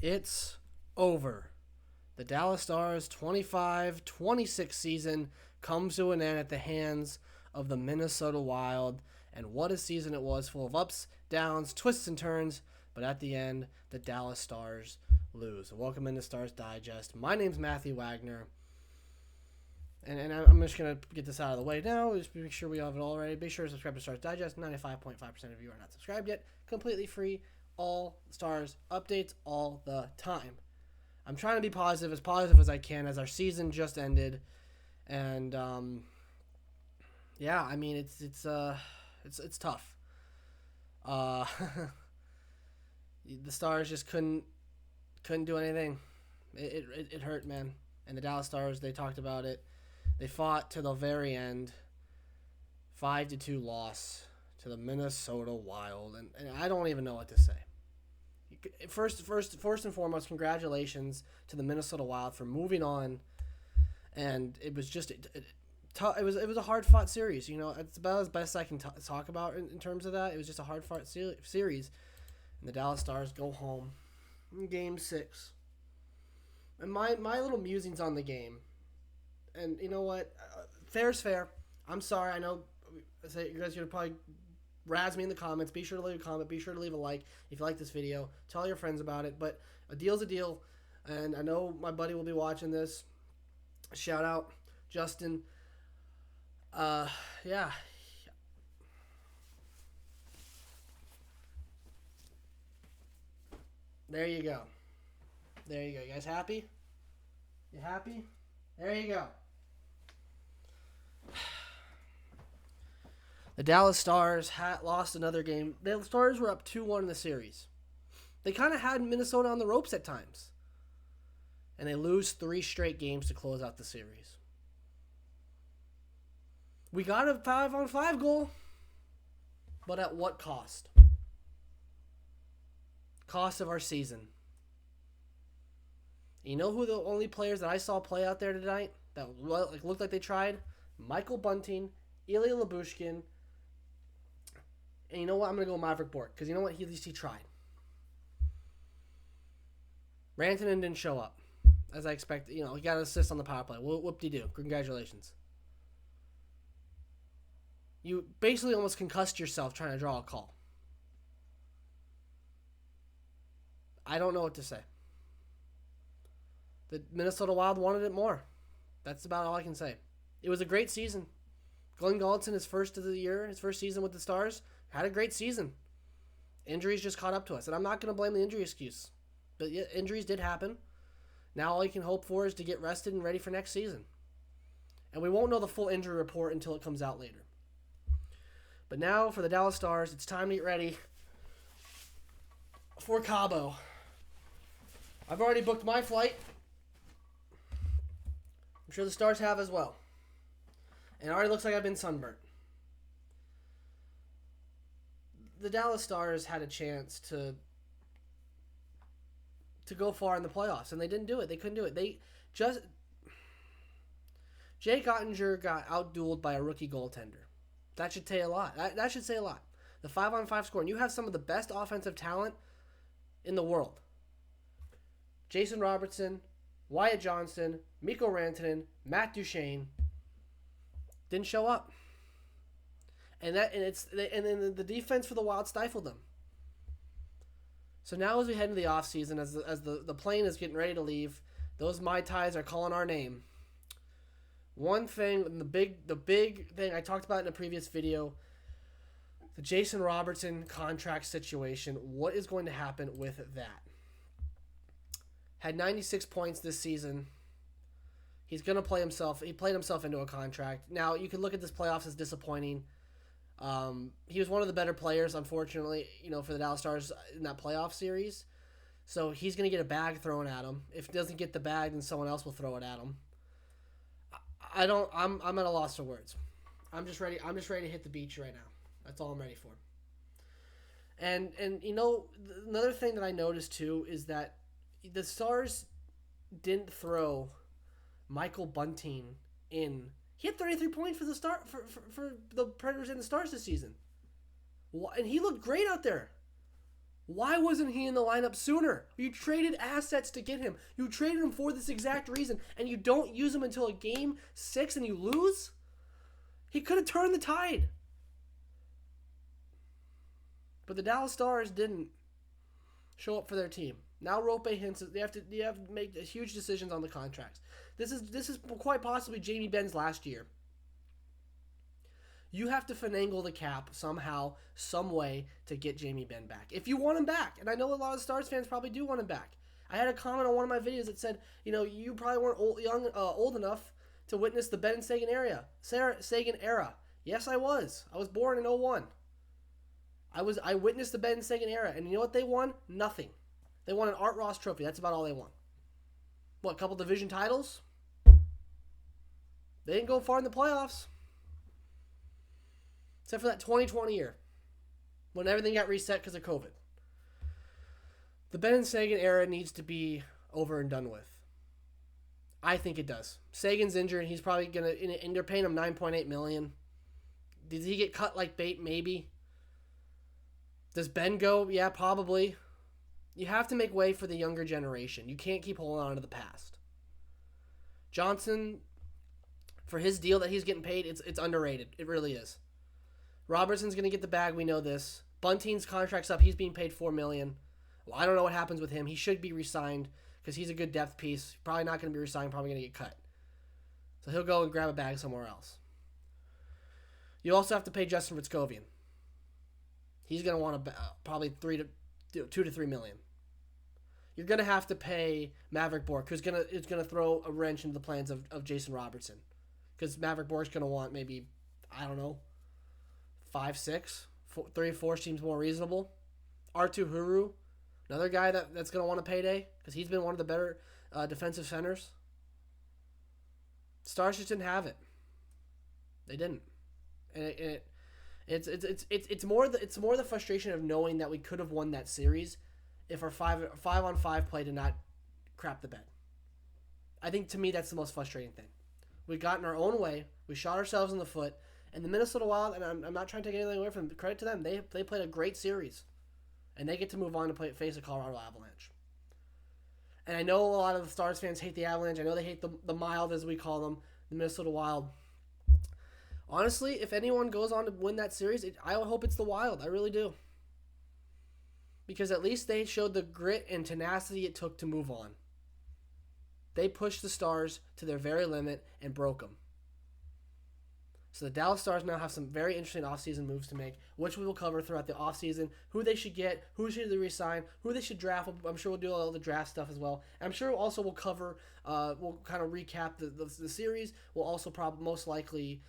It's over. The Dallas Stars 25-26 season comes to an end at the hands of the Minnesota Wild. And what a season it was, full of ups, downs, twists, and turns. But at the end, the Dallas Stars lose. Welcome into Stars Digest. My name's Matthew Wagner. And I'm just going to get this out of the way now. Just make sure we have it all ready. Be sure to subscribe to Stars Digest. 95.5% of you are not subscribed yet. Completely free. All Stars updates all the time. I'm trying to be positive as I can, as our season just ended. And, yeah, I mean, it's tough. The Stars just couldn't do anything. It hurt, man. And the Dallas Stars, they talked about it. They fought to the very end. 5-2 loss to the Minnesota Wild, and I don't even know what to say. First and foremost, congratulations to the Minnesota Wild for moving on. And it was just it was a hard fought series. You know, it's about as best I can talk about in terms of that. It was just a hard fought series, and the Dallas Stars go home in Game 6. And my little musings on the game. And you know what? Fair's fair. I'm sorry. I know you guys are going to probably razz me in the comments. Be sure to leave a comment. Be sure to leave a like if you like this video. Tell your friends about it. But a deal's a deal. And I know my buddy will be watching this. Shout out, Justin. Yeah. There you go. There you go. You guys happy? You happy? There you go. The Dallas Stars lost another game. The Stars were up 2-1 in the series. They kind of had Minnesota on the ropes at times. And they lose 3 straight games to close out the series. We got a 5-on-5 goal. But at what cost? Cost of our season. You know who the only players that I saw play out there tonight that looked like they tried? Michael Bunting, Ilya Lyubushkin, and you know what? I'm going to go Maverick Bourque because you know what? At least he tried. Rantanen didn't show up, as I expected. You know, he got an assist on the power play. Whoop-de-doo. Congratulations. You basically almost concussed yourself trying to draw a call. I don't know what to say. The Minnesota Wild wanted it more. That's about all I can say. It was a great season. Glenn Gulutzan, his first of the year, his first season with the Stars, had a great season. Injuries just caught up to us. And I'm not going to blame the injury excuse. But yeah, injuries did happen. Now all you can hope for is to get rested and ready for next season. And we won't know the full injury report until it comes out later. But now for the Dallas Stars, it's time to get ready for Cabo. I've already booked my flight. I'm sure the Stars have as well. And it already looks like I've been sunburnt. The Dallas Stars had a chance to go far in the playoffs, and they didn't do it. They couldn't do it. Jake Oettinger got outdueled by a rookie goaltender. That should say a lot. That should say a lot. The 5-on-5 score, and you have some of the best offensive talent in the world. Jason Robertson, Wyatt Johnston, Mikko Rantanen, Matt Duchene didn't show up. And then the defense for the Wild stifled them. So now as we head into the offseason, as the plane is getting ready to leave, those Mai Tais are calling our name. One thing, the big thing I talked about in a previous video, the Jason Robertson contract situation. What is going to happen with that? Had 96 points this season. He's going to play himself. He played himself into a contract. Now, you can look at this playoffs as disappointing. He was one of the better players, unfortunately, for the Dallas Stars in that playoff series. So he's going to get a bag thrown at him. If he doesn't get the bag, then someone else will throw it at him. I'm at a loss for words. I'm just ready to hit the beach right now. That's all I'm ready for. And another thing that I noticed too is that the Stars didn't throw Michael Bunting in. He had 33 points for the Predators and the Stars this season. And he looked great out there. Why wasn't he in the lineup sooner? You traded assets to get him. You traded him for this exact reason, and you don't use him until a game 6 and you lose? He could have turned the tide. But the Dallas Stars didn't show up for their team. Now Roope Hintz, they have to make huge decisions on the contracts. This is quite possibly Jamie Benn's last year. You have to finagle the cap somehow, some way to get Jamie Benn back. If you want him back, and I know a lot of Stars fans probably do want him back. I had a comment on one of my videos that said, you probably weren't old enough to witness the Benn and Sagan era. Yes, I was. I was born in 2001. I witnessed the Benn and Sagan era, and you know what they won? Nothing. They won an Art Ross trophy. That's about all they won. What, a couple division titles? They didn't go far in the playoffs. Except for that 2020 year, when everything got reset because of COVID. The Benn and Sagan era needs to be over and done with. I think it does. Sagan's injured, and he's probably and they're paying him $9.8 million. Did he get cut like bait? Maybe. Does Ben go? Yeah, probably. You have to make way for the younger generation. You can't keep holding on to the past. Johnson, for his deal that he's getting paid, it's underrated. It really is. Robertson's going to get the bag. We know this. Bunting's contract's up. He's being paid $4 million. Well, I don't know what happens with him. He should be re-signed because he's a good depth piece. Probably not going to be re-signed. Probably going to get cut. So he'll go and grab a bag somewhere else. You also have to pay Justin Ritzkovian. He's going to want probably $2 to $3 million. You're going to have to pay Maverick Bork, who's going to throw a wrench into the plans of Jason Robertson, because Maverick Bork's going to want maybe, I don't know, 5, 6, 3 or 4 seems more reasonable. Artu Huru, another guy that's going to want a payday because he's been one of the better defensive centers. Stars just didn't have it. They didn't, and it's more the frustration of knowing that we could have won that series if our 5-on-5 play did not crap the bed. I think, to me, that's the most frustrating thing. We got in our own way. We shot ourselves in the foot. And the Minnesota Wild, and I'm not trying to take anything away from them, credit to them, they played a great series. And they get to move on to face a Colorado Avalanche. And I know a lot of the Stars fans hate the Avalanche. I know they hate the Mild, as we call them, the Minnesota Wild. Honestly, if anyone goes on to win that series, I hope it's the Wild. I really do. Because at least they showed the grit and tenacity it took to move on. They pushed the Stars to their very limit and broke them. So the Dallas Stars now have some very interesting offseason moves to make, which we will cover throughout the offseason. Who they should get, who should they resign, who they should draft. I'm sure we'll do all the draft stuff as well. I'm sure also we'll cover, we'll kind of recap the series. We'll also probably most likely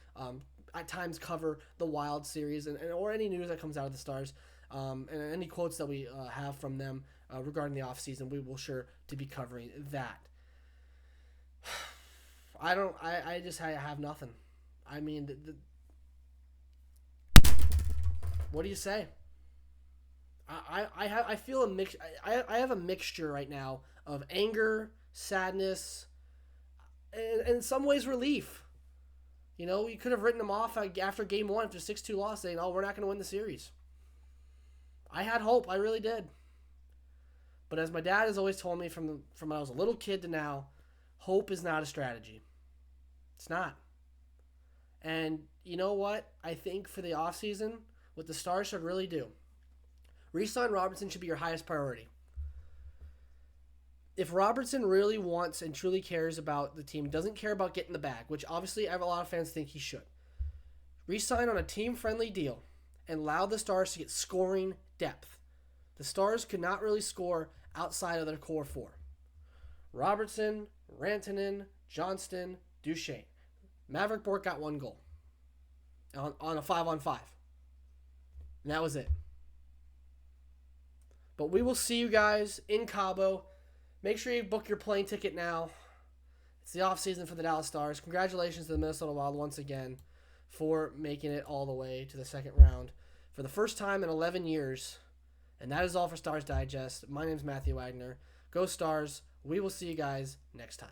at times cover the Wild series or any news that comes out of the Stars. And any quotes that we have from them regarding the offseason, we will sure to be covering that. I have nothing. I mean, what do you say? I feel a mix. I have a mixture right now of anger, sadness, and in some ways relief. You could have written them off after game 1 after 6-2 loss, saying, "Oh, we're not going to win the series." I had hope. I really did. But as my dad has always told me from when I was a little kid to now, hope is not a strategy. It's not. And you know what? I think for the offseason, what the Stars should really do, re-sign Robertson should be your highest priority. If Robertson really wants and truly cares about the team, doesn't care about getting the bag, which obviously I have a lot of fans think he should, re-sign on a team-friendly deal and allow the Stars to get scoring depth. The Stars could not really score outside of their core 4. Robertson, Rantanen, Johnston, Duchesne. Maverick Bork got 1 goal on a 5-on-5. And that was it. But we will see you guys in Cabo. Make sure you book your plane ticket now. It's the offseason for the Dallas Stars. Congratulations to the Minnesota Wild once again for making it all the way to the second round for the first time in 11 years. And that is all for Stars Digest. My name is Matthew Wagner. Go Stars. We will see you guys next time.